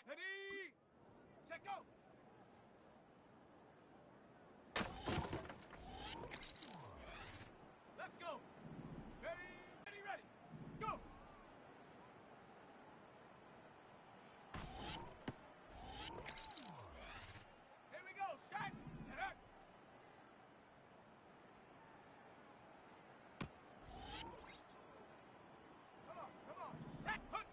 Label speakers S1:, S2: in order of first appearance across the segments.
S1: Ready? Check go! Let's go! Ready, ready, ready! Go! Here we go, shot! Set up! Come on, set, hook!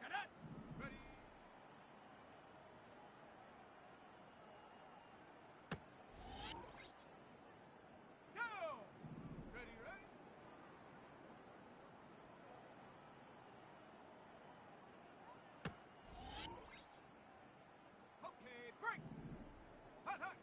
S1: Set up! Ready? Go! Ready, ready? Okay, break! Hot, hot!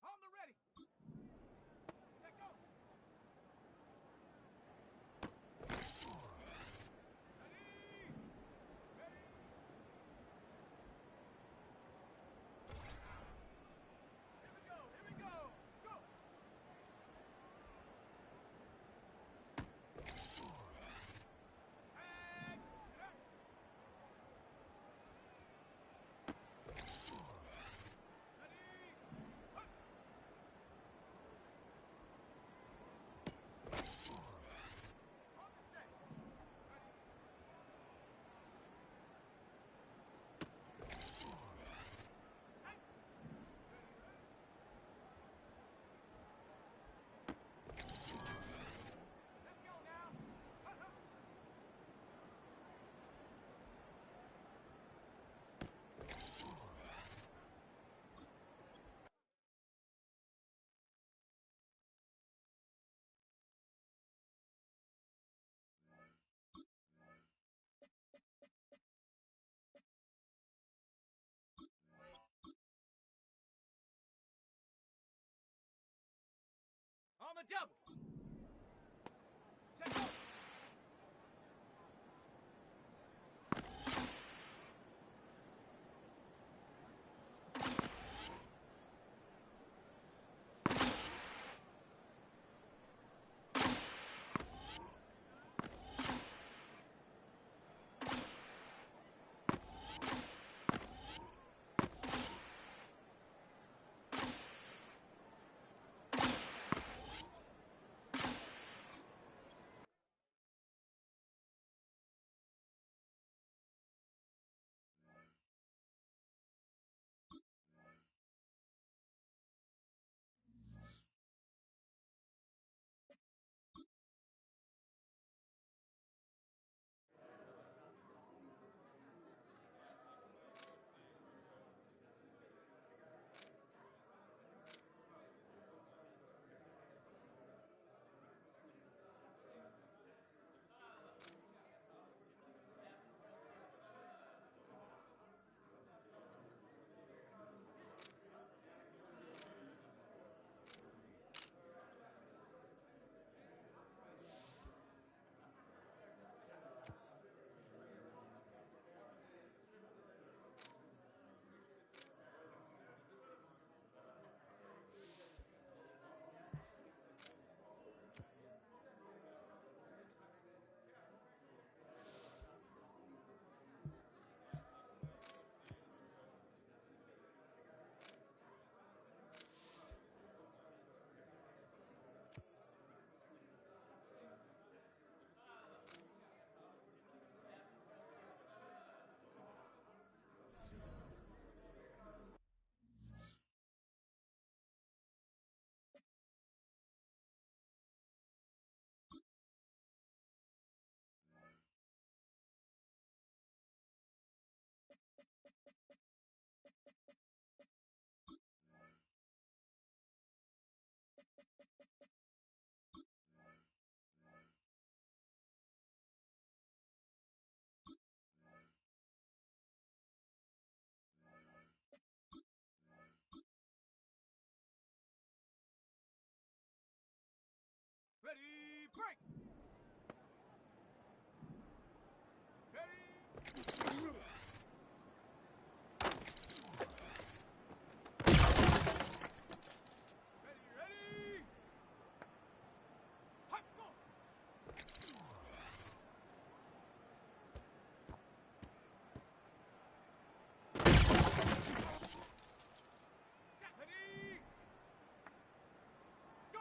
S1: On the ready! Check go! Ready! Ready! Here we go! Go! Tag! Set up! Ready! Hunt! On the set! Ready! Tight! Ready, ready! Let's go now! Hunt, hunt! On the double! Check go! break. Ready. Ready. Hop, go. Ready. Go.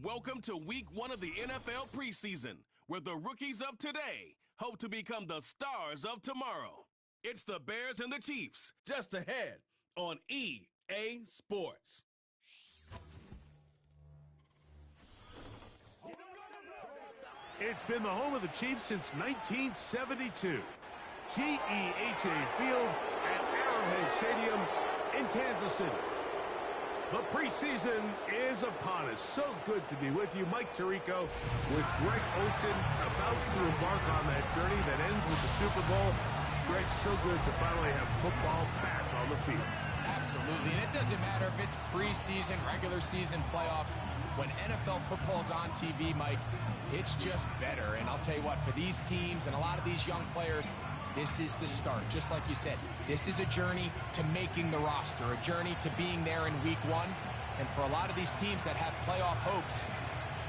S2: Welcome to week 1 of the NFL preseason, where the rookies of today hope to become the stars of tomorrow. It's the Bears and the Chiefs, just ahead on EA Sports.
S3: It's been the home of the Chiefs since 1972. GEHA Field at Arrowhead Stadium in Kansas City. The preseason is upon us. So good to be with you. Mike Tirico with Greg Olsen, about to embark on that journey that ends with the Super Bowl. Greg, so good to finally have football back on the field.
S4: Absolutely, and it doesn't matter if it's preseason, regular season, playoffs. When NFL football's on TV, Mike, it's just better. And I'll tell you what, for these teams and a lot of these young players, this is the start. Just like you said, this is a journey to making the roster, a journey to being there in week 1. And for a lot of these teams that have playoff hopes,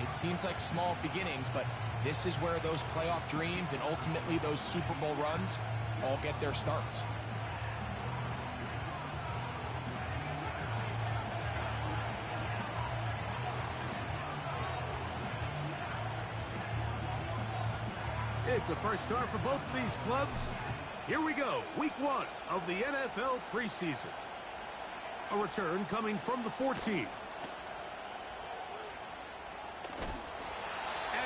S4: it seems like small beginnings, but this is where those playoff dreams and ultimately those Super Bowl runs all get their starts.
S3: It's a first start for both of these clubs. Here we go, week 1 of the NFL preseason. A return coming from the 14.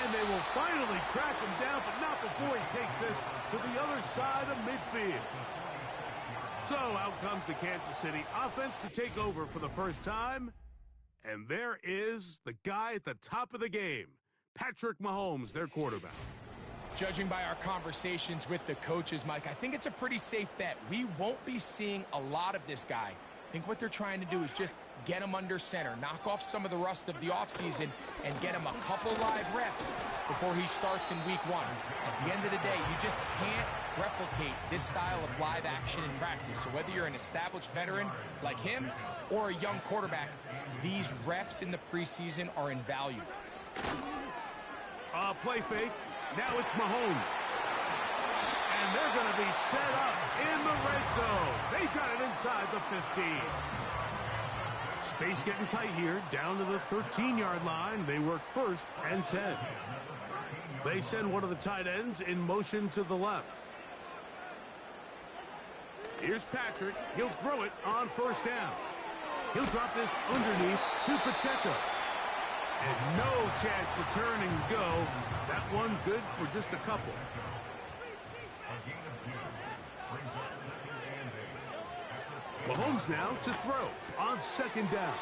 S3: And they will finally track him down, but not before he takes this to the other side of midfield. So out comes the Kansas City offense to take over for the first time. And there is the guy at the top of the game, Patrick Mahomes, their quarterback.
S4: Judging by our conversations with the coaches, Mike, I think it's a pretty safe bet. We won't be seeing a lot of this guy. I think what they're trying to do is just get him under center, knock off some of the rust of the offseason, and get him a couple live reps before he starts in week 1. At the end of the day, you just can't replicate this style of live action in practice. So whether you're an established veteran like him or a young quarterback, these reps in the preseason are invaluable.
S3: Play fake. Now it's Mahomes. And they're going to be set up in the red zone. They've got it inside the 15. Space getting tight here, down to the 13-yard line. They work 1st and 10. They send one of the tight ends in motion to the left. Here's Patrick. He'll throw it on 1st down. He'll drop this underneath to Pacheco. And no chance to turn and go. That one good for just a couple. Mahomes now to throw on 2nd down.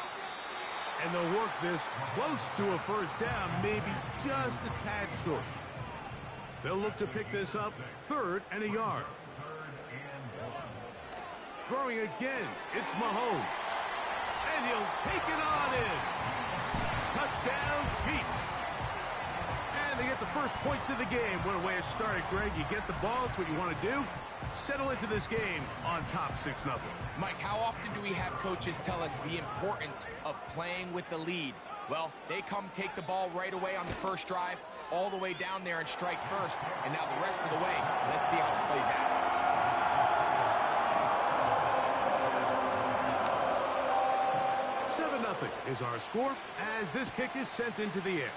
S3: And they'll work this close to a 1st down, maybe just a tad short. They'll look to pick this up 3rd and a yard. Throwing again, it's Mahomes. And he'll take it on in. Touchdown, Chiefs. And they get the first points of the game. What a way to start it, Greg. You get the ball. It's what you want to do. Settle into this game on top 6-0.
S4: Mike, how often do we have coaches tell us the importance of playing with the lead? Well, they come take the ball right away on the first drive, all the way down there and strike first. And now the rest of the way, let's see how it plays out.
S3: 7-0 is our score as this kick is sent into the air.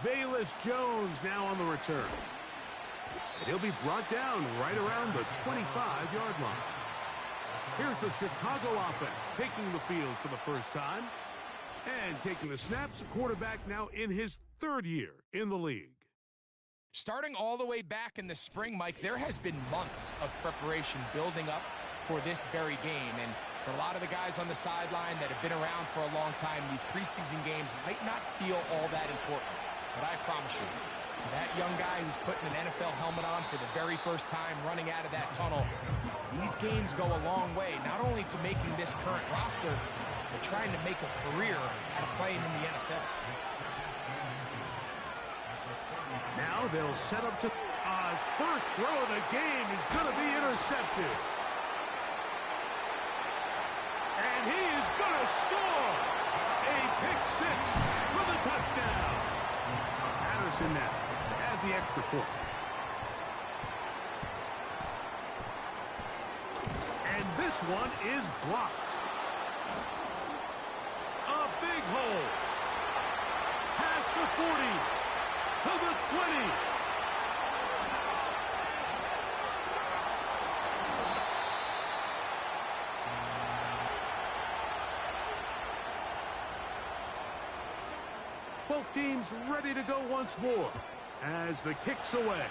S3: Velus Jones now on the return. And he'll be brought down right around the 25-yard line. Here's the Chicago offense taking the field for the first time. And taking the snaps, a quarterback now in his 3rd year in the league.
S4: Starting all the way back in the spring, Mike, there has been months of preparation building up for this very game. And for a lot of the guys on the sideline that have been around for a long time, these preseason games might not feel all that important. But I promise you, for that young guy who's putting an NFL helmet on for the very first time running out of that tunnel, these games go a long way, not only to making this current roster, but trying to make a career out of playing in the NFL.
S3: Now they'll set up to Oz. First throw of the game is going to be intercepted. And he is going to score a pick 6 for the touchdown. Patterson now to add the extra point. And this one is blocked. A big hole. Past the 40 to the 20. Both teams ready to go once more as the kick's away.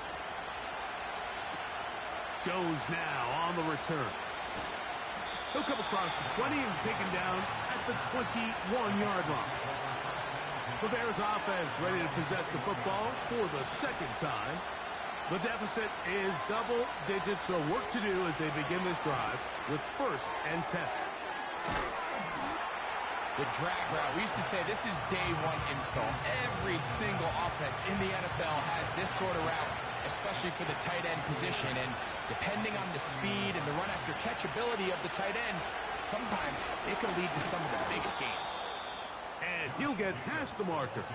S3: Jones now on the return. He'll come across the 20 and taken down at the 21-yard line. The Bears offense ready to possess the football for the 2nd time. The deficit is double digits, so work to do as they begin this drive with 1st and 10.
S4: The drag route. We used to say this is day 1 install. Every single offense in the NFL has this sort of route, especially for the tight end position. And depending on the speed and the run after catch ability of the tight end, sometimes it can lead to some of the biggest gains.
S3: And he'll get past the marker.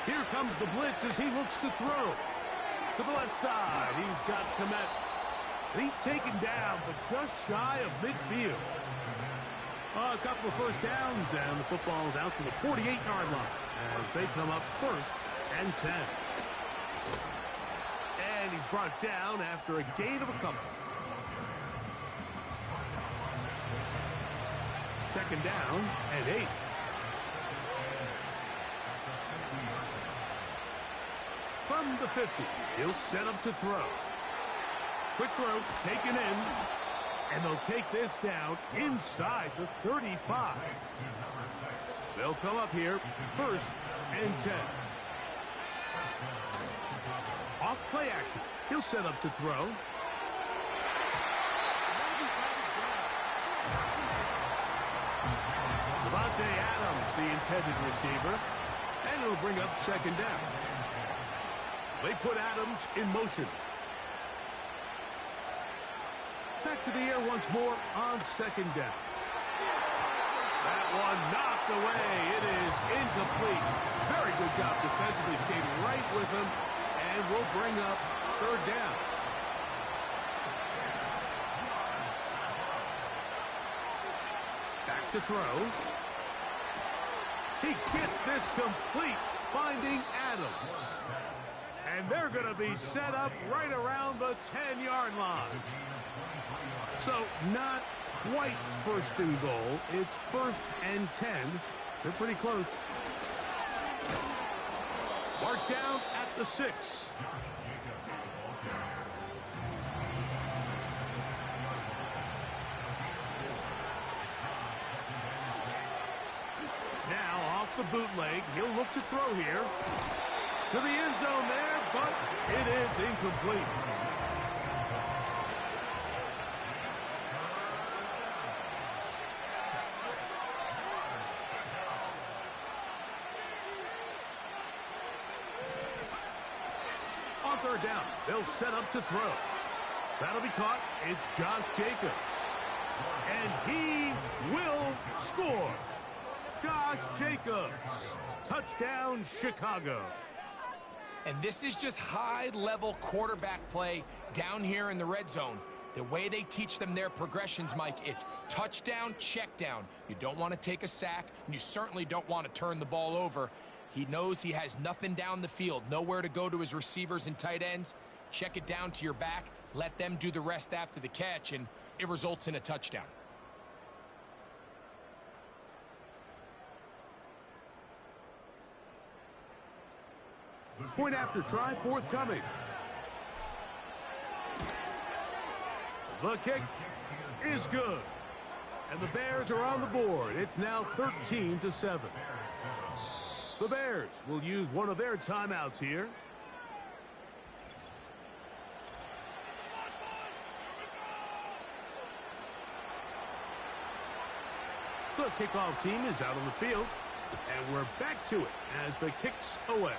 S3: Here comes the blitz as he looks to throw. To the left side, he's got Komet. He's taken down, but just shy of midfield. A couple of first downs, and the football's out to the 48-yard line as they come up 1st and 10. And he's brought down after a gain of a couple. Second down and 8. From the 50, he'll set up to throw. Quick throw, taken in. And they'll take this down inside the 35. They'll come up here, 1st and 10. Off play action. He'll set up to throw. Devontae Adams, the intended receiver. And it'll bring up second down. They put Adams in motion. Back to the air once more on second down. That one knocked away. It is incomplete. Very good job defensively. Stayed right with him. And will bring up third down. Back to throw. He gets this complete, finding Adams. And they're going to be set up right around the 10-yard line. So not quite 1st and goal. It's 1st and 10. They're pretty close. Marked down at the 6. Now off the bootleg, he'll look to throw here. To the end zone there, but it is incomplete. On third down, they'll set up to throw. That'll be caught. It's Josh Jacobs. And he will score. Josh Jacobs. Touchdown, Chicago.
S4: And this is just high-level quarterback play down here in the red zone. The way they teach them their progressions, Mike, it's touchdown, check down. You don't want to take a sack, and you certainly don't want to turn the ball over. He knows he has nothing down the field, nowhere to go to his receivers and tight ends. Check it down to your back, let them do the rest after the catch, and it results in a touchdown.
S3: Point after try forthcoming. The kick is good. And the Bears are on the board. It's now 13-7. The Bears will use one of their timeouts here. The kickoff team is out on the field. And we're back to it as the kick's away.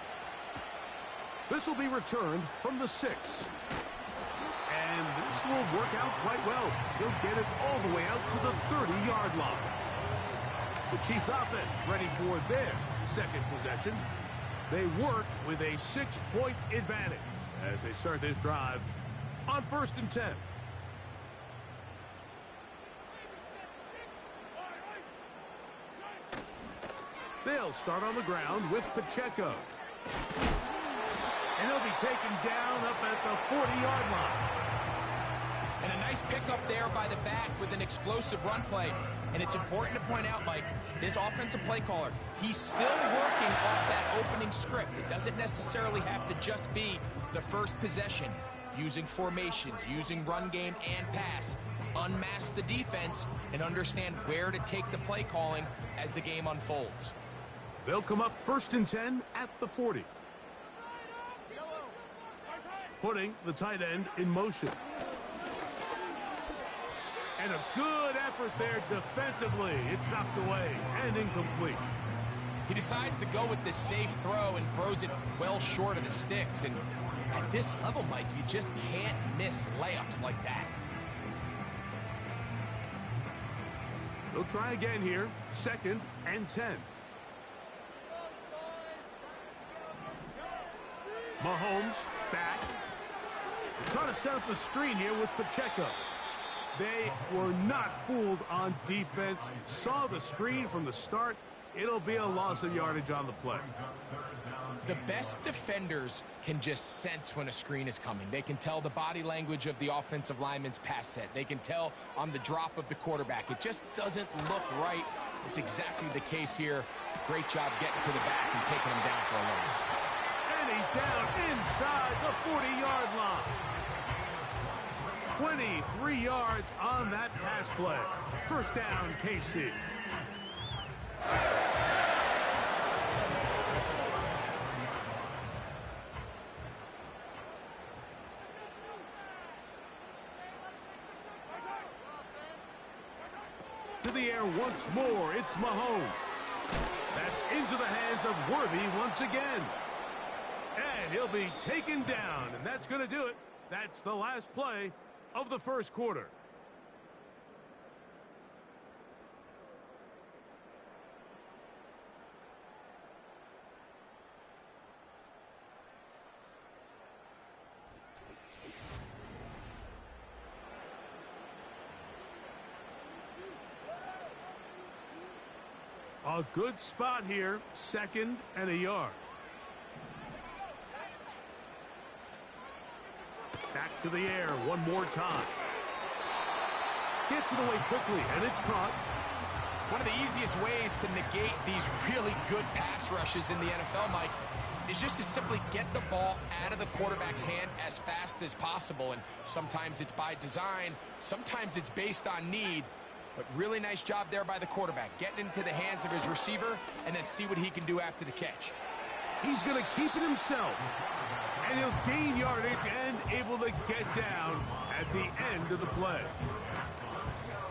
S3: This will be returned from the 6. And this will work out quite well. He'll get it all the way out to the 30-yard line. The Chiefs offense ready for their second possession. They work with a 6-point advantage as they start this drive on 1st and 10. They'll start on the ground with Pacheco. And he'll be taken down up at the 40-yard line.
S4: And a nice pickup there by the back with an explosive run play. And it's important to point out, Mike, this offensive play caller, he's still working off that opening script. It doesn't necessarily have to just be the first possession. Using formations, using run game and pass. Unmask the defense and understand where to take the play calling as the game unfolds.
S3: They'll come up 1st and 10 at the 40. Putting the tight end in motion. And a good effort there defensively. It's knocked away and incomplete.
S4: He decides to go with this safe throw and throws it well short of the sticks. And at this level, Mike, you just can't miss layups like that.
S3: They'll try again here. 2nd and 10. Mahomes back. Trying to set up the screen here with Pacheco. They were not fooled on defense. Saw the screen from the start. It'll be a loss of yardage on the play.
S4: The best defenders can just sense when a screen is coming. They can tell the body language of the offensive lineman's pass set. They can tell on the drop of the quarterback. It just doesn't look right. It's exactly the case here. Great job getting to the back and taking him down for a loss.
S3: And he's down inside the 40-yard line. 23 yards on that pass play. First down, KC. To the air once more, it's Mahomes. That's into the hands of Worthy once again. And he'll be taken down, and that's going to do it. That's the last play of the first quarter. A good spot here, 2nd and a yard. Back to the air one more time. Gets it away quickly, and it's caught.
S4: One of the easiest ways to negate these really good pass rushes in the NFL, Mike, is just to simply get the ball out of the quarterback's hand as fast as possible. And sometimes it's by design, sometimes it's based on need. But really nice job there by the quarterback, getting into the hands of his receiver and then see what he can do after the catch.
S3: He's going to keep it himself, and he'll gain yardage and able to get down at the end of the play.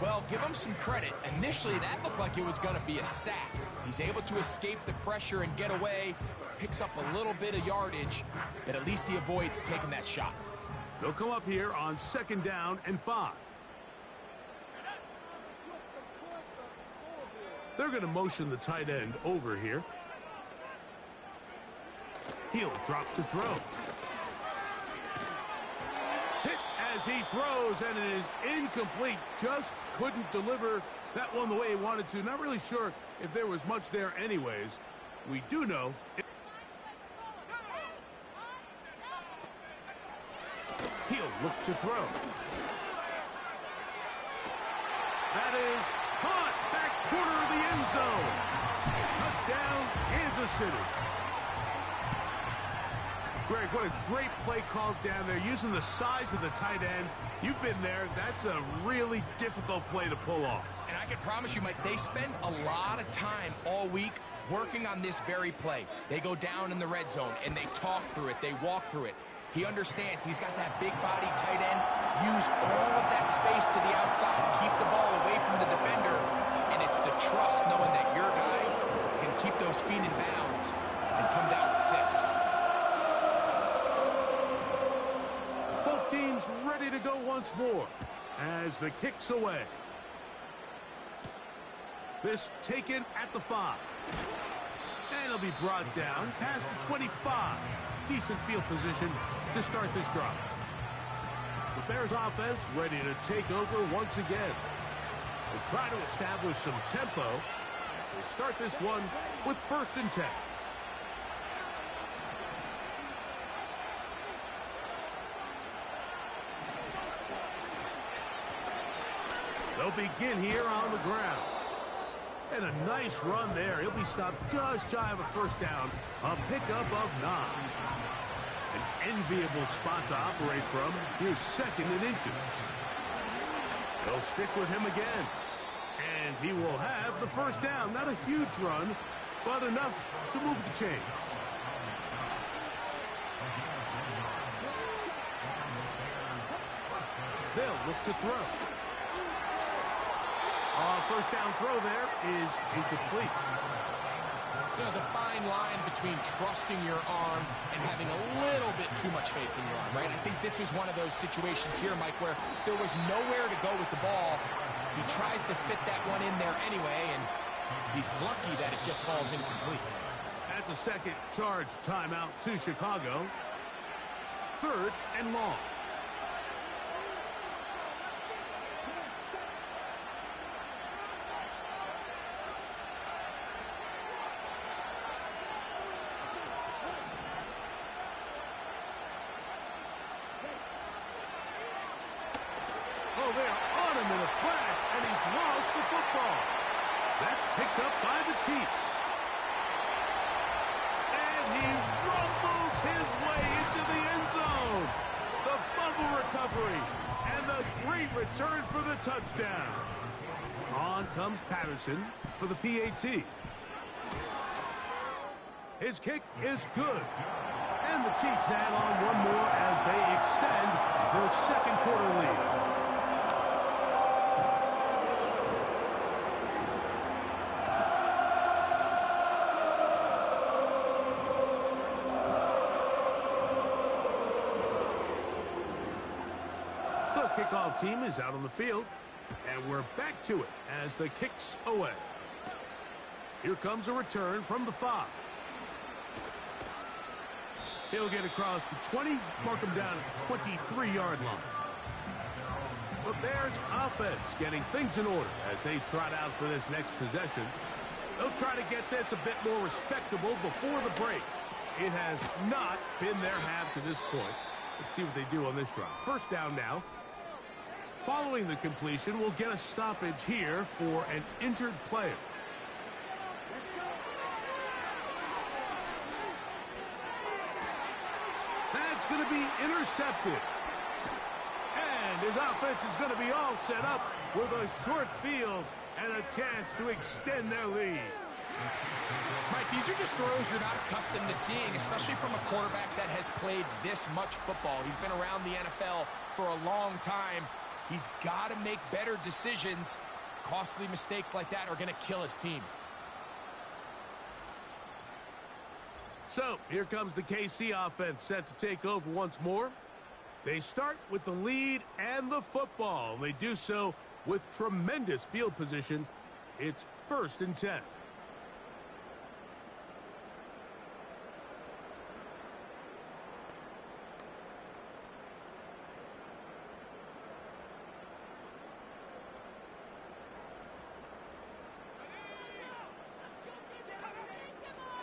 S4: Well, give him some credit. Initially, that looked like it was going to be a sack. He's able to escape the pressure and get away, picks up a little bit of yardage, but at least he avoids taking that shot.
S3: They'll come up here on 2nd down and 5. They're going to motion the tight end over here. He'll drop to throw. Hit as he throws, and it is incomplete. Just couldn't deliver that one the way he wanted to. Not really sure if there was much there anyways. We do know. He'll look to throw. That is caught. Back corner of the end zone. Touchdown, Kansas City. Greg, what a great play called down there, using the size of the tight end. You've been there. That's a really difficult play to pull off.
S4: And I can promise you, Mike, they spend a lot of time all week working on this very play. They go down in the red zone, and they talk through it. They walk through it. He understands he's got that big body tight end. Use all of that space to the outside. Keep the ball away from the defender. And it's the trust knowing that your guy is going to keep those feet in bounds and come down with 6.
S3: Both teams ready to go once more as the kick's away. This taken at the 5. And it'll be brought down past the 25. Decent field position to start this drive. The Bears offense ready to take over once again. They'll try to establish some tempo as they start this one with 1st and 10. They'll begin here on the ground. And a nice run there. He'll be stopped just shy of a 1st down. A pickup of 9. An enviable spot to operate from. Here's 2nd and inches. They'll stick with him again. And he will have the 1st down. Not a huge run, but enough to move the chains. They'll look to throw. 1st down throw there is incomplete.
S4: There's a fine line between trusting your arm and having a little bit too much faith in your arm, right? I think this is one of those situations here, Mike, where there was nowhere to go with the ball. He tries to fit that one in there anyway, and he's lucky that it just falls incomplete.
S3: That's a 2nd charge timeout to Chicago. 3rd and long. Chiefs. And he rumbles his way into the end zone. The fumble recovery and the great return for the touchdown. On comes Patterson for the PAT. His kick is good. And the Chiefs add on one more as they extend their second quarter lead. The kickoff team is out on the field, and we're back to it as the kick's away. Here comes a return from the 5. He'll get across the 20, mark him down at the 23-yard line. The Bears offense getting things in order as they trot out for this next possession. They'll try to get this a bit more respectable before the break. It has not been their half to this point. Let's see what they do on this drive. First down now. Following the completion, we'll get a stoppage here for an injured player. That's going to be intercepted. And his offense is going to be all set up with a short field and a chance to extend their lead.
S4: Mike, these are just throws you're not accustomed to seeing, especially from a quarterback that has played this much football. He's been around the NFL for a long time. He's got to make better decisions. Costly mistakes like that are going to kill his team.
S3: So, here comes the KC offense set to take over once more. They start with the lead and the football. They do so with tremendous field position. It's 1st and 10.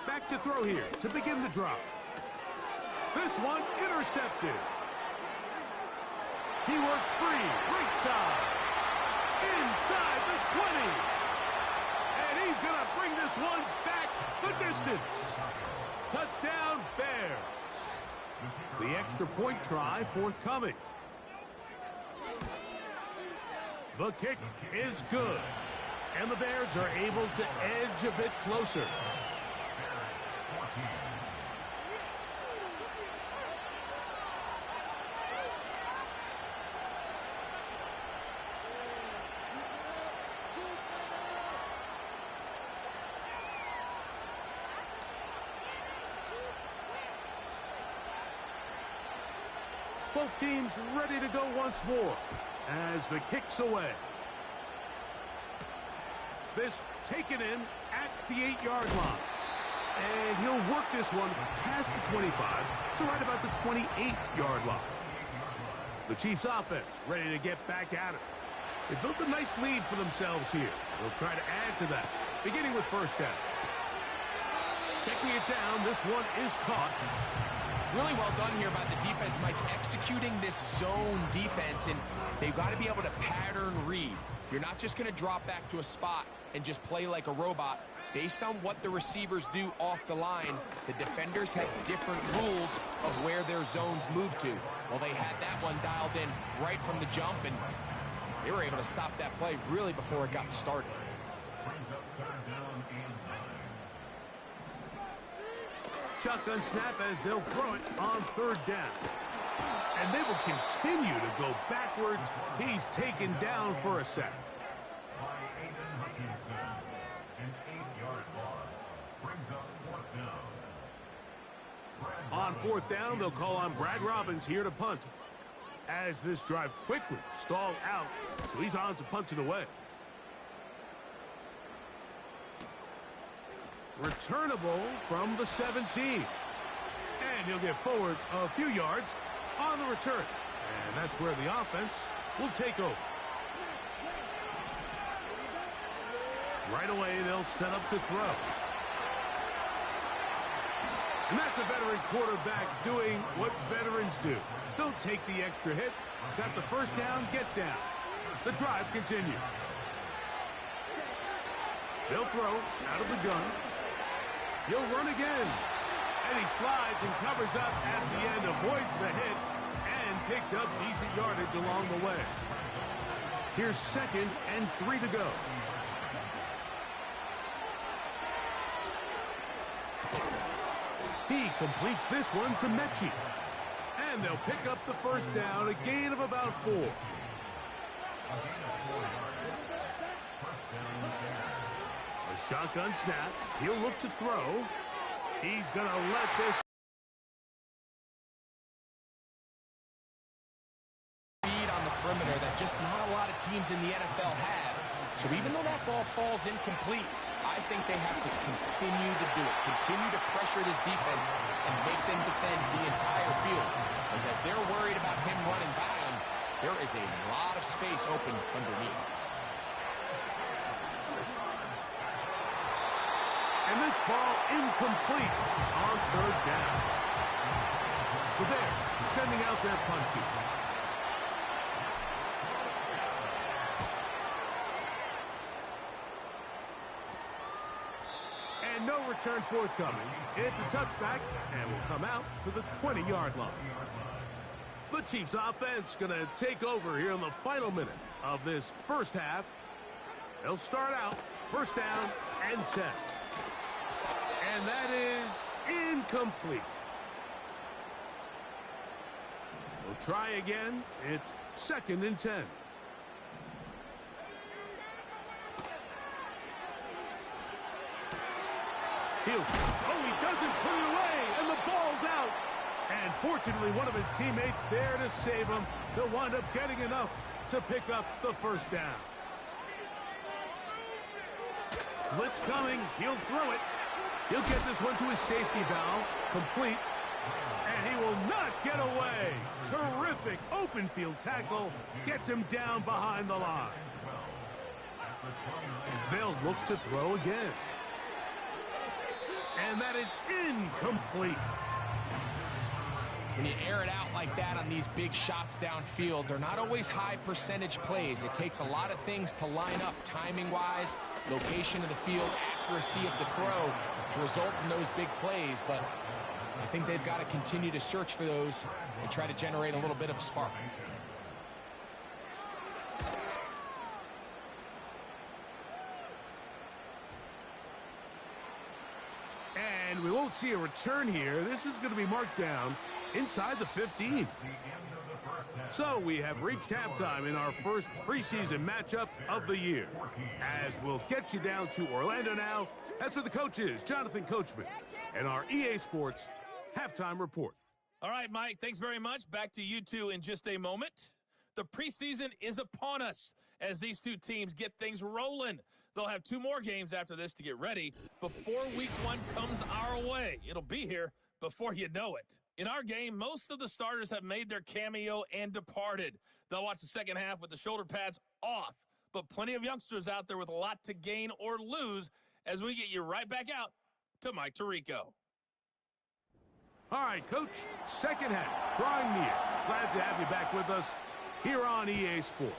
S3: Back to throw here to begin the drop. This one intercepted. He works free, right side, inside the 20. And he's going to bring this one back the distance. Touchdown, Bears. The extra point try forthcoming. The kick is good. And the Bears are able to edge a bit closer. Both teams ready to go once more as the kick's away. This taken in at the 8-yard line. And he'll work this one past the 25 to right about the 28-yard line. The Chiefs offense ready to get back at it. They built a nice lead for themselves here. They'll try to add to that, beginning with first down. Checking it down, this one is caught.
S4: Really well done here by the defense, Mike, executing this zone defense, and they've got to be able to pattern read. You're not just going to drop back to a spot and just play like a robot. Based on what the receivers do off the line, the defenders have different rules of where their zones move to. Well, they had that one dialed in right from the jump, and they were able to stop that play really before it got started.
S3: Shotgun snap as they'll throw it on 3rd down. And they will continue to go backwards. He's taken down for a sack. On 4th down, they'll call on Brad Robbins here to punt. As this drive quickly stalled out, so he's on to punt it away. Returnable from the 17. And he'll get forward a few yards on the return. And that's where the offense will take over. Right away, they'll set up to throw. And that's a veteran quarterback doing what veterans do. Don't take the extra hit. Got the first down, get down. The drive continues. They'll throw out of the gun. He'll run again. And he slides and covers up at the end, avoids the hit, and picked up decent yardage along the way. Here's 2nd and 3 to go. He completes this one to Mechie. And they'll pick up the first down, a gain of about 4. A shotgun snap. He'll look to throw. He's going to let this
S4: speed on the perimeter that just not a lot of teams in the NFL have. So even though that ball falls incomplete, I think they have to continue to do it, continue to pressure this defense and make them defend the entire field. Because as they're worried about him running by them, there is a lot of space open underneath.
S3: And this ball incomplete on 3rd down. The Bears sending out their punt team. And no return forthcoming. It's a touchback and will come out to the 20-yard line. The Chiefs offense going to take over here in the final minute of this first half. They'll start out 1st down and 10. And that is incomplete. We'll try again. It's 2nd and 10. He doesn't put it away, and the ball's out. And fortunately, one of his teammates there to save him. He'll wind up getting enough to pick up the first down. Blitz coming. He'll throw it. He'll get this one to his safety valve. Complete. And he will not get away. Terrific open field tackle. Gets him down behind the line. They'll look to throw again. And that is incomplete.
S4: When you air it out like that on these big shots downfield, they're not always high percentage plays. It takes a lot of things to line up timing-wise, location of the field, accuracy of the throw to result in those big plays. But I think they've got to continue to search for those and try to generate a little bit of a spark.
S3: And we won't see a return here. This is going to be marked down inside the 15. So we have reached halftime in our first preseason matchup of the year. As we'll get you down to Orlando now. That's where the coach is, Jonathan Coachman, and our EA Sports halftime report.
S5: All right, Mike, thanks very much. Back to you two in just a moment. The preseason is upon us as these two teams get things rolling. They'll have 2 more games after this to get ready before week 1 comes our way. It'll be here before you know it. In our game, most of the starters have made their cameo and departed. They'll watch the second half with the shoulder pads off, but plenty of youngsters out there with a lot to gain or lose as we get you right back out to Mike Tirico.
S3: All right, Coach, second half, drawing near. Glad to have you back with us here on EA Sports.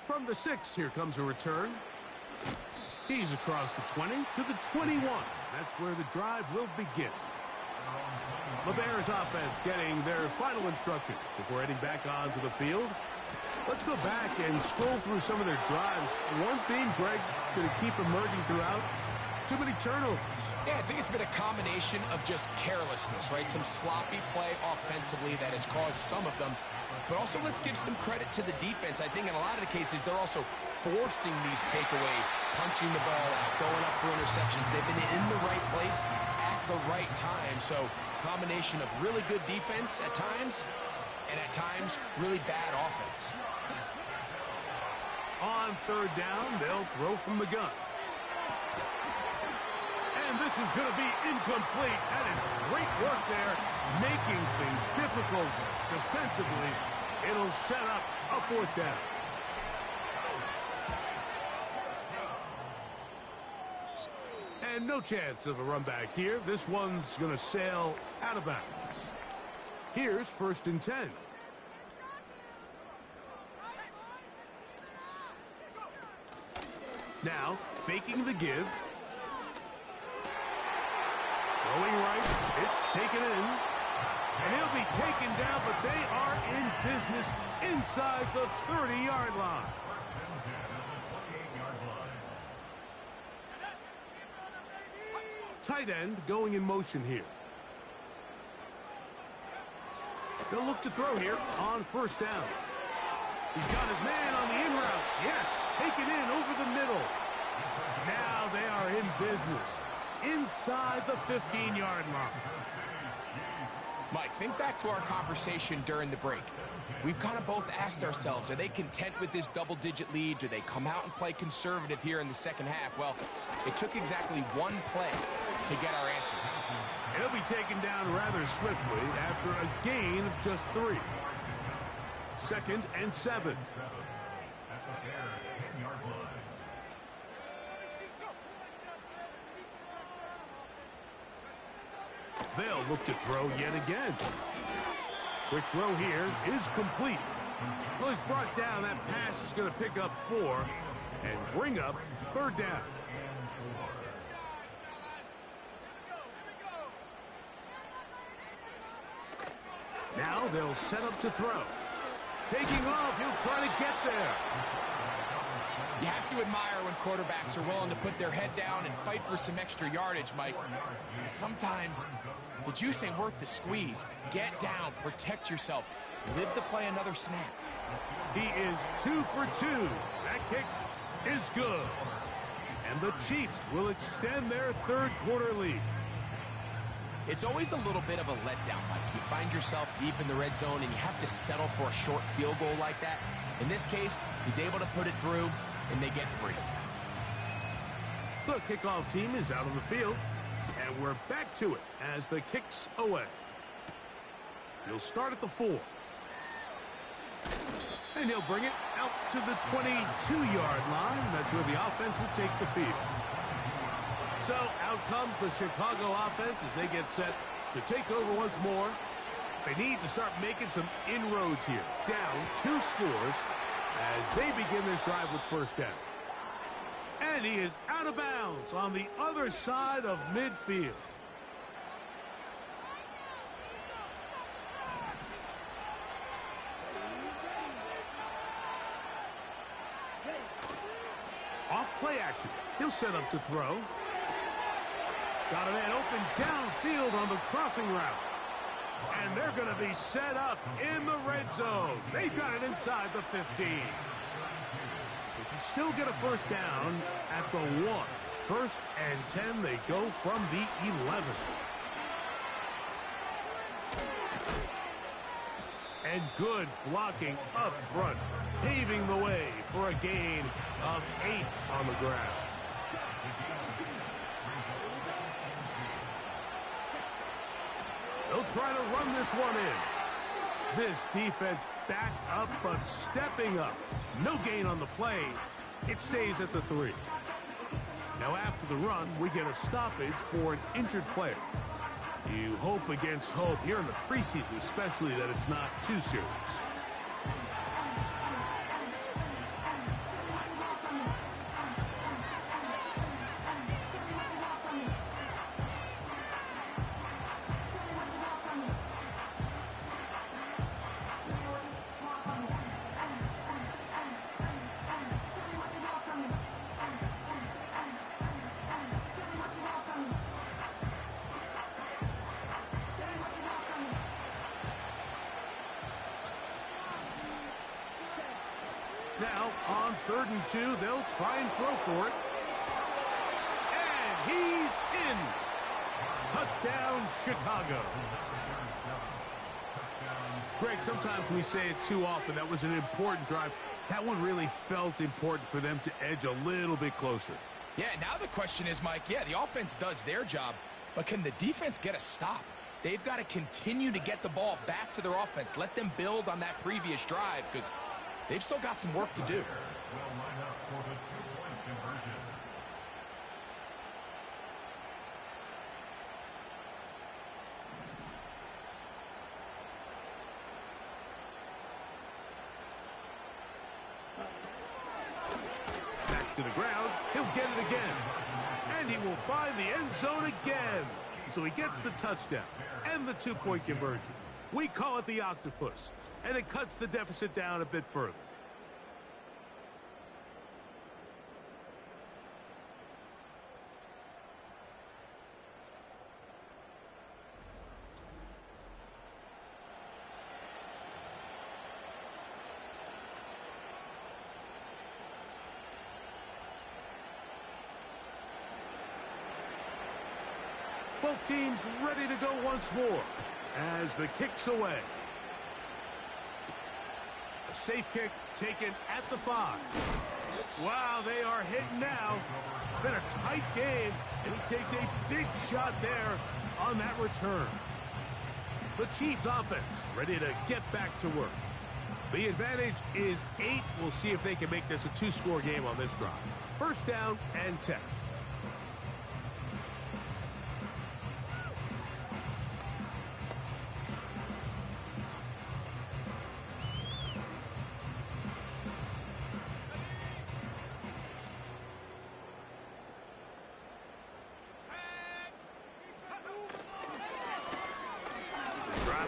S3: From the 6, here comes a return. He's across the 20 to the 21. That's where the drive will begin. The Bears offense getting their final instructions before heading back onto the field. Let's go back and scroll through some of their drives. One theme, Greg, going to keep emerging throughout. Too many turnovers.
S4: Yeah, I think it's been a combination of just carelessness, right? Some sloppy play offensively that has caused some of them. But also, let's give some credit to the defense. I think in a lot of the cases, they're also forcing these takeaways, punching the ball out, going up for interceptions. They've been in the right place at the right time. So, combination of really good defense at times, and at times, really bad offense.
S3: On 3rd down, they'll throw from the gun. And this is going to be incomplete. That is great work there, making things difficult defensively. It'll set up a 4th down. And no chance of a run back here. This one's going to sail out of bounds. Here's 1st and 10. Now, faking the give. Throwing right, it's taken in. And he'll be taken down, but they are in business inside the 30-yard line. Tight end going in motion here. They'll look to throw here on first down. He's got his man on the in route. Yes, taken in over the middle. Now they are in business inside the 15-yard line.
S4: Mike, think back to our conversation during the break. We've kind of both asked ourselves, are they content with this double-digit lead? Do they come out and play conservative here in the second half? Well, it took exactly one play to get our answer.
S3: He'll be taken down rather swiftly after a gain of just 3. 2nd and 7. They'll look to throw yet again. Quick throw here is complete. Well, he's brought down. That pass is going to pick up 4 and bring up 3rd down. Now they'll set up to throw. Taking off, he'll try to get there.
S4: You have to admire when quarterbacks are willing to put their head down and fight for some extra yardage, Mike. Sometimes the juice ain't worth the squeeze. Get down, protect yourself, live to play another snap.
S3: He is 2 for 2. That kick is good. And the Chiefs will extend their 3rd quarter lead.
S4: It's always a little bit of a letdown, Mike. You find yourself deep in the red zone and you have to settle for a short field goal like that. In this case, he's able to put it through, and they get 3.
S3: The kickoff team is out on the field, and we're back to it as the kick's away. He'll start at the 4. And he'll bring it out to the 22-yard line. That's where the offense will take the field. So out comes the Chicago offense as they get set to take over once more. They need to start making some inroads here. Down 2 scores as they begin this drive with first down. And he is out of bounds on the other side of midfield. Off play action. He'll set up to throw. Got a man open downfield on the crossing route. And they're going to be set up in the red zone. They've got it inside the 15. They can still get a first down at the 1. 1st and 10, they go from the 11. And good blocking up front, paving the way for a gain of 8 on the ground. They'll try to run this one in. This defense back up, but stepping up. No gain on the play. It stays at the 3. Now after the run, we get a stoppage for an injured player. You hope against hope here in the preseason, especially that it's not too serious. Now, on 3rd and 2, they'll try and throw for it. And he's in. Touchdown, Chicago. Greg, sometimes we say it too often. That was an important drive. That one really felt important for them to edge a little bit closer.
S4: Yeah, now the question is, Mike, the offense does their job, but can the defense get a stop? They've got to continue to get the ball back to their offense. Let them build on that previous drive because they've still got some work to do.
S3: Back to the ground. He'll get it again. And he will find the end zone again. So he gets the touchdown and the two-point conversion. We call it the octopus, and it cuts the deficit down a bit further. Both teams ready to go once more as the kick's away. A safe kick taken at the 5. Wow, they are hitting now. Been a tight game, and he takes a big shot there on that return. The Chiefs offense ready to get back to work. The advantage is 8. We'll see if they can make this a 2-score game on this drive. First down and 10.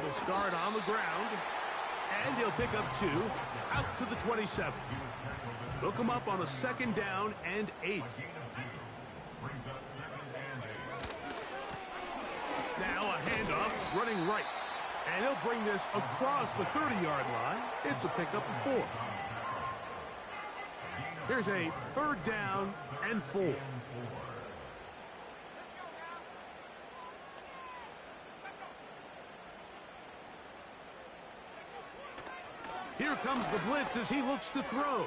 S3: Will start on the ground, and he'll pick up 2 out to the 27. Look him up on a second down and 8. Now a handoff running right, and he'll bring this across the 30-yard line. It's a pickup of 4. Here's a third down and 4. Here comes the blitz as he looks to throw.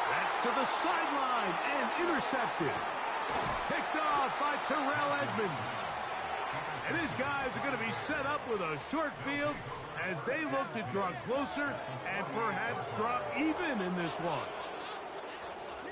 S3: That's to the sideline and intercepted. Picked off by Terrell Edmonds. And his guys are going to be set up with a short field as they look to draw closer and perhaps draw even in this one.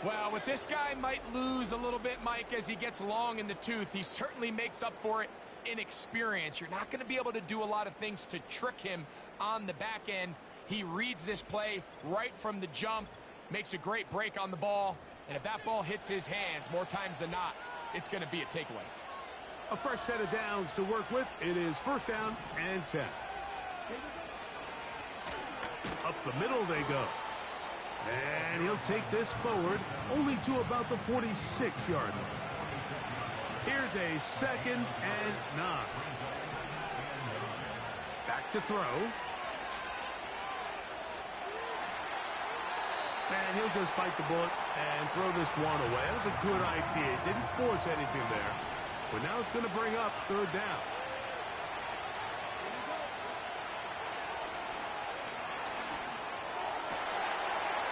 S4: Well, with this guy might lose a little bit, Mike, as he gets long in the tooth. He certainly makes up for it in experience. You're not going to be able to do a lot of things to trick him on the back end. He reads this play right from the jump, makes a great break on the ball, and if that ball hits his hands more times than not, it's going to be a takeaway.
S3: A fresh set of downs to work with. It is first down and 10. Up the middle they go. And he'll take this forward only to about the 46-yard line. Here's a second and 9. Back to throw. And he'll just bite the bullet and throw this one away. That was a good idea. Didn't force anything there. But now it's going to bring up third down.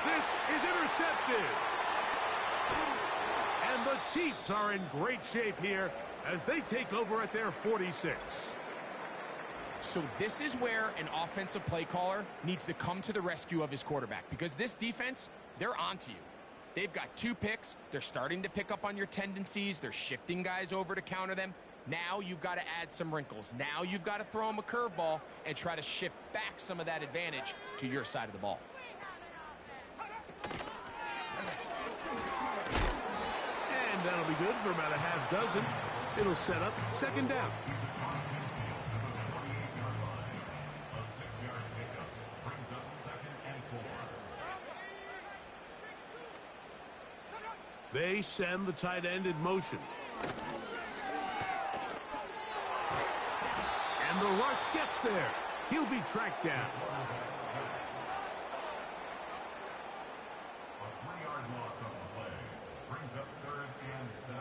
S3: This is intercepted. And the Chiefs are in great shape here as they take over at their 46.
S4: So this is where an offensive play caller needs to come to the rescue of his quarterback, because this defense, they're onto you. They've got 2 picks. They're starting to pick up on your tendencies. They're shifting guys over to counter them. Now you've got to add some wrinkles. Now you've got to throw them a curveball and try to shift back some of that advantage to your side of the ball.
S3: And that'll be good for about a half dozen. It'll set up second down. They send the tight end in motion. And the rush gets there. He'll be tracked down.
S1: A 3-yard loss on the play brings up 3rd and 7.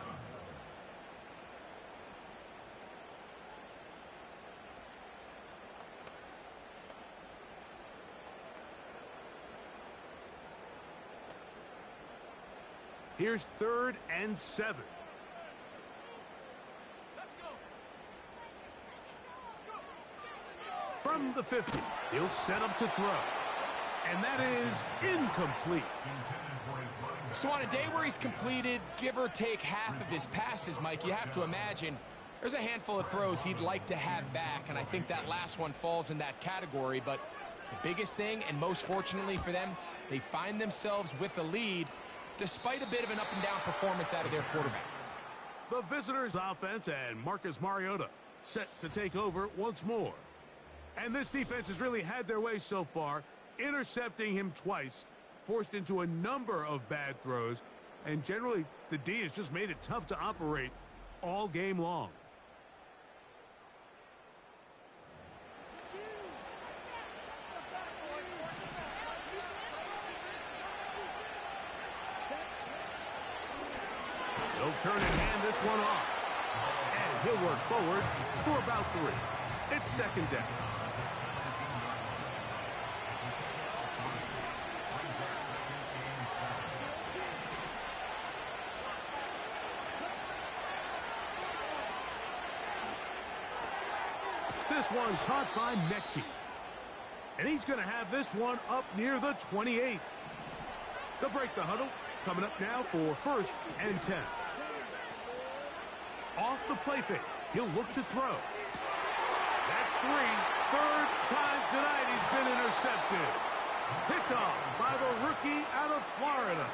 S3: Here's 3rd and 7. From the 50, he'll set up to throw. And that is incomplete.
S4: So on a day where he's completed, give or take half of his passes, Mike, you have to imagine there's a handful of throws he'd like to have back, and I think that last one falls in that category. But the biggest thing, and most fortunately for them, they find themselves with a lead. despite a bit of an up-and-down performance out of their quarterback.
S3: The visitors' offense and Marcus Mariota set to take over once more. And this defense has really had their way so far, intercepting him twice, forced into a number of bad throws, and generally the D has just made it tough to operate all game long. He'll turn and hand this one off. And he'll work forward for about 3. It's second down. This one caught by Mechie. And he's going to have this one up near the 28. They'll break the huddle. Coming up now for 1st and 10. Off the play fake. He'll look to throw. That's 3. Third time tonight he's been intercepted. Picked off by the rookie out of Florida.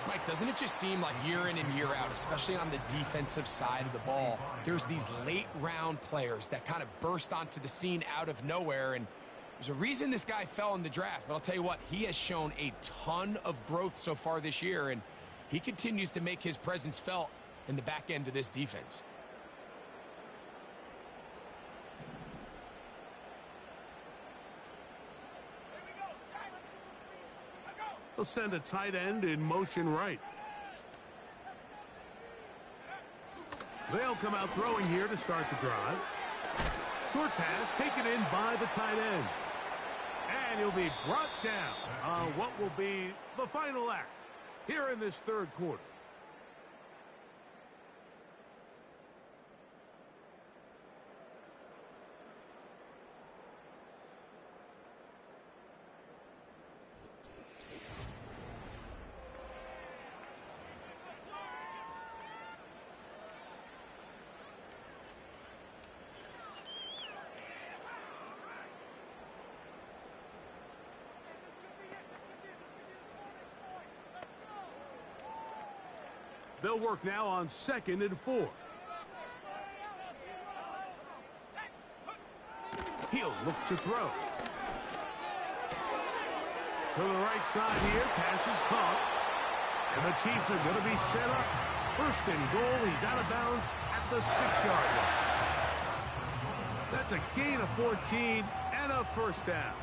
S4: Mike, doesn't it just seem like year in and year out, especially on the defensive side of the ball, there's these late-round players that kind of burst onto the scene out of nowhere, and there's a reason this guy fell in the draft, but I'll tell you what, he has shown a ton of growth so far this year, and he continues to make his presence felt in the back end of this defense.
S3: They'll send a tight end in motion right. They'll come out throwing here to start the drive. Short pass taken in by the tight end. And he'll be brought down on what will be the final act here in this third quarter. They'll work now on 2nd and 4. He'll look to throw. To the right side here. Pass is caught. And the Chiefs are going to be set up. 1st and goal. He's out of bounds at the 6-yard line. That's a gain of 14 and a 1st down.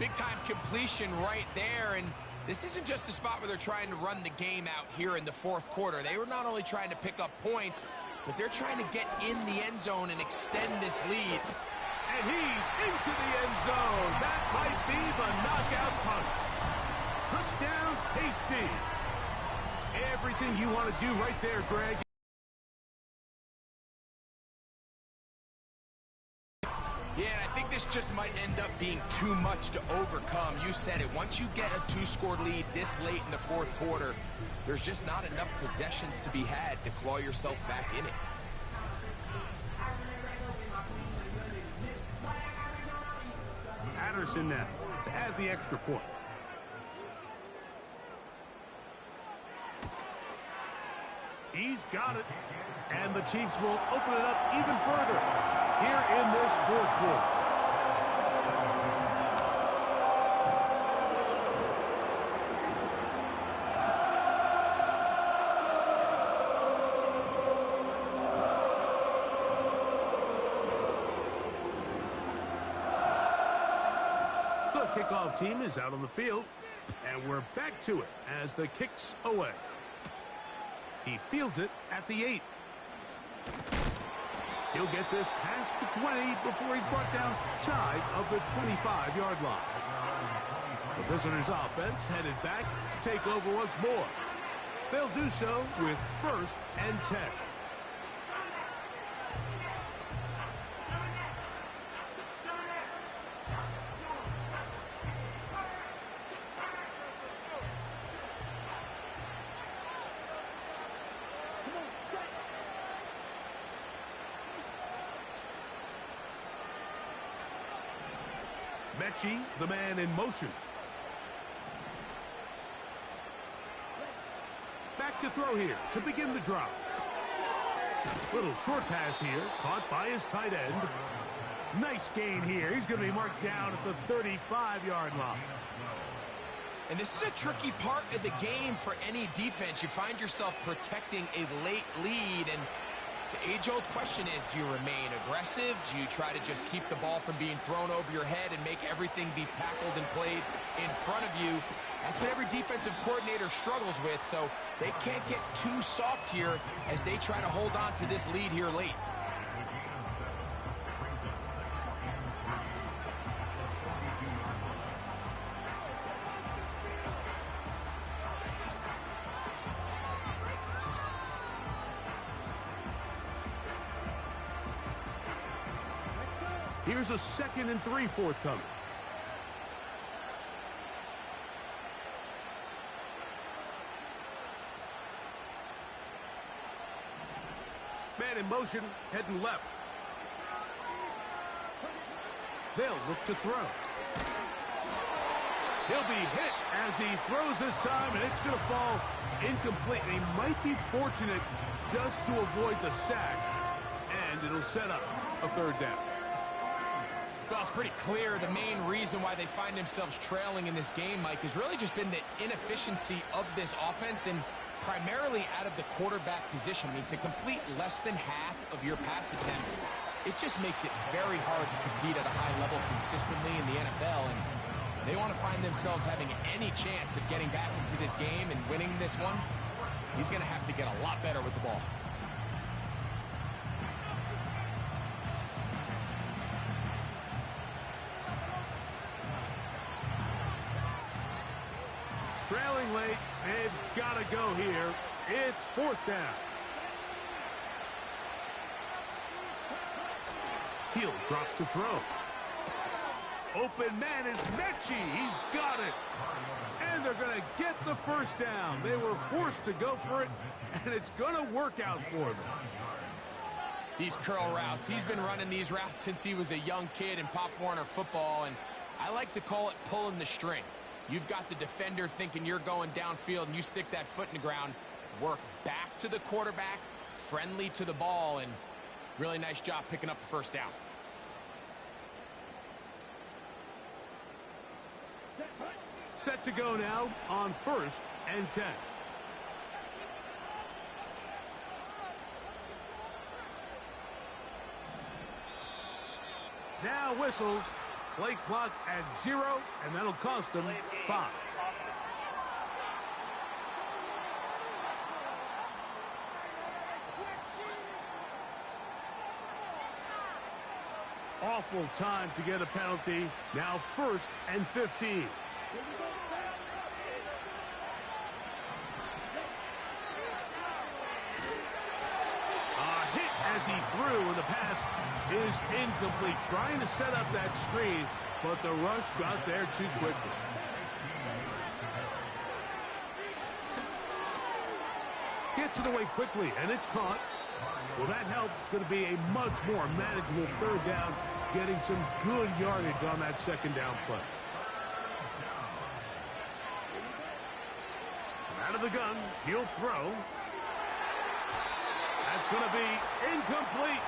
S4: Big-time completion right there, and this isn't just a spot where they're trying to run the game out here in the 4th quarter. They were not only trying to pick up points, but they're trying to get in the end zone and extend this lead.
S3: And he's into the end zone. That might be the knockout punch. Touchdown, KC. Everything you want to do right there, Greg.
S4: Yeah, and I think this just might end up being too much to overcome. You said it. Once you get a 2-score lead this late in the 4th quarter, there's just not enough possessions to be had to claw yourself back in it.
S3: Patterson now to add the extra point. He's got it. And the Chiefs will open it up even further here in this 4th quarter. The kickoff team is out on the field, and we're back to it as the kick's away. He fields it at the 8. He'll get this past the 20 before he's brought down shy of the 25-yard line. The visitors' offense headed back to take over once more. They'll do so with 1st and 10. Mechie, the man in motion. back to throw here to begin the drop. Little short pass here, caught by his tight end. Nice gain here. He's going to be marked down at the 35-yard line.
S4: And this is a tricky part of the game for any defense. You find yourself protecting a late lead, and the age-old question is, do you remain aggressive? Do you try to just keep the ball from being thrown over your head and make everything be tackled and played in front of you? That's what every defensive coordinator struggles with, so they can't get too soft here as they try to hold on to this lead here late.
S3: Here's a 2nd and 3 forthcoming. Man in motion, heading left. They'll look to throw. He'll be hit as he throws this time, and it's going to fall incomplete. They might be fortunate just to avoid the sack, and it'll set up a 3rd down.
S4: Well, it's pretty clear the main reason why they find themselves trailing in this game, Mike, has really just been the inefficiency of this offense and primarily out of the quarterback position. I mean, to complete less than half of your pass attempts, it just makes it very hard to compete at a high level consistently in the NFL, and they want to find themselves having any chance of getting back into this game and winning this one. He's going to have to get a lot better with the ball.
S3: Trailing late, they've got to go here. It's 4th down. He'll drop to throw. Open man is Mechie. He's got it. And they're going to get the 1st down. They were forced to go for it, and it's going to work out for them.
S4: These curl routes, he's been running these routes since he was a young kid in Pop Warner football, and I like to call it pulling the string. You've got the defender thinking you're going downfield, and you stick that foot in the ground, work back to the quarterback, friendly to the ball, and really nice job picking up the 1st down.
S3: Set to go now on 1st and 10. Now whistles. Play clock at 0, and that'll cost them 5. Awful time to get a penalty. Now 1st and 15. As he threw, and the pass is incomplete. Trying to set up that screen, but the rush got there too quickly. Gets it away quickly, and it's caught. Well, that helps. It's going to be a much more manageable 3rd down, getting some good yardage on that 2nd down play. Out of the gun, he'll throw. That's going to be incomplete.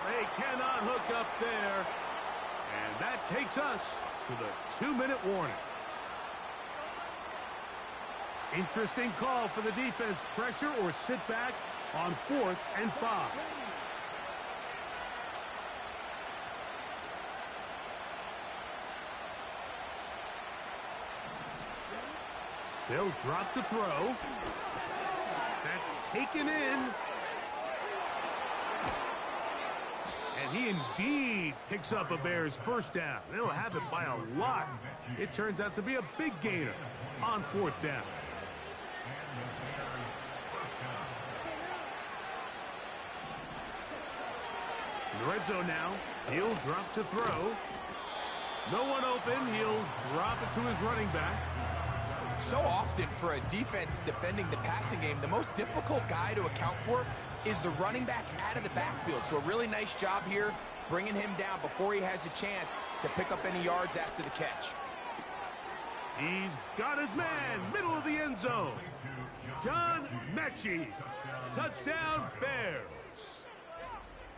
S3: They cannot hook up there. And that takes us to the 2-minute warning. Interesting call for the defense. Pressure or sit back on 4th and 5. They'll drop to throw. That's taken in. And he indeed picks up a Bears 1st down. They'll have it by a lot. It turns out to be a big gainer on 4th down. In the red zone now, he'll drop to throw. No one open. He'll drop it to his running back.
S4: So often for a defense defending the passing game, the most difficult guy to account for is the running back out of the backfield. So a really nice job here, bringing him down before he has a chance to pick up any yards after the catch.
S3: He's got his man, middle of the end zone. John, Mechie. Touchdown, Bears.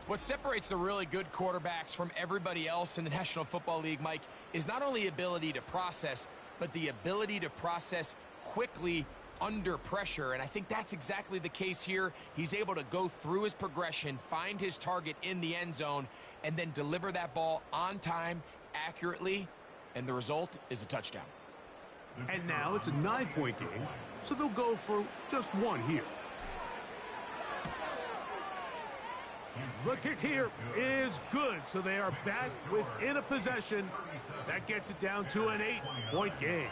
S4: What separates the really good quarterbacks from everybody else in the National Football League, Mike, is not only ability to process, but the ability to process quickly under pressure. And I think that's exactly the case here. He's able to go through his progression, find his target in the end zone, and then deliver that ball on time, accurately, and the result is a touchdown.
S3: And now it's a 9-point game, so they'll go for just one here. The kick here is good, so they are back within a possession. That gets it down to an 8-point game.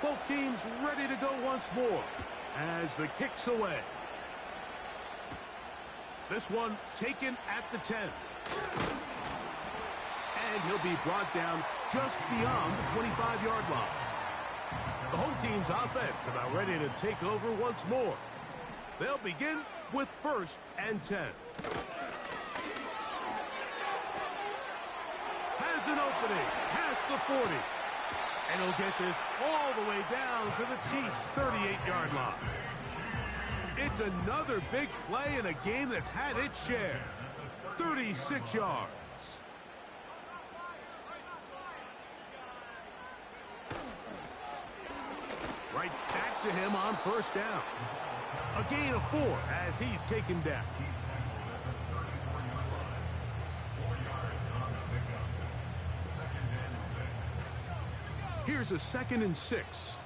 S3: Both teams ready to go once more as the kick's away. This one taken at the 10. And he'll be brought down just beyond the 25-yard line. The home team's offense about ready to take over once more. They'll begin with 1st and 10. Has an opening past the 40. And he'll get this all the way down to the Chiefs' 38-yard line. It's another big play in a game that's had its share. 36 yards. Right back to him on 1st down. A gain of 4 as he's taken down. Here's a 2nd and 6.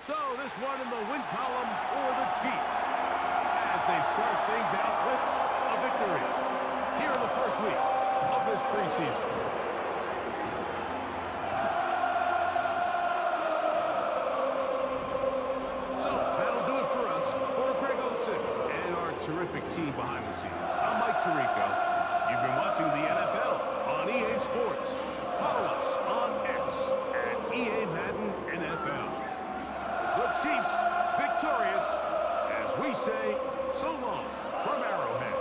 S3: So this one in the win column for the Chiefs as they start things out with a victory here in the first week of this preseason. So that'll do it for us. For Greg Olson and our terrific team behind the scenes, I'm Mike Tirico. You've been watching the NFL on EA Sports. Follow us on X at EA Madden NFL. The Chiefs victorious as we say so long from Arrowhead.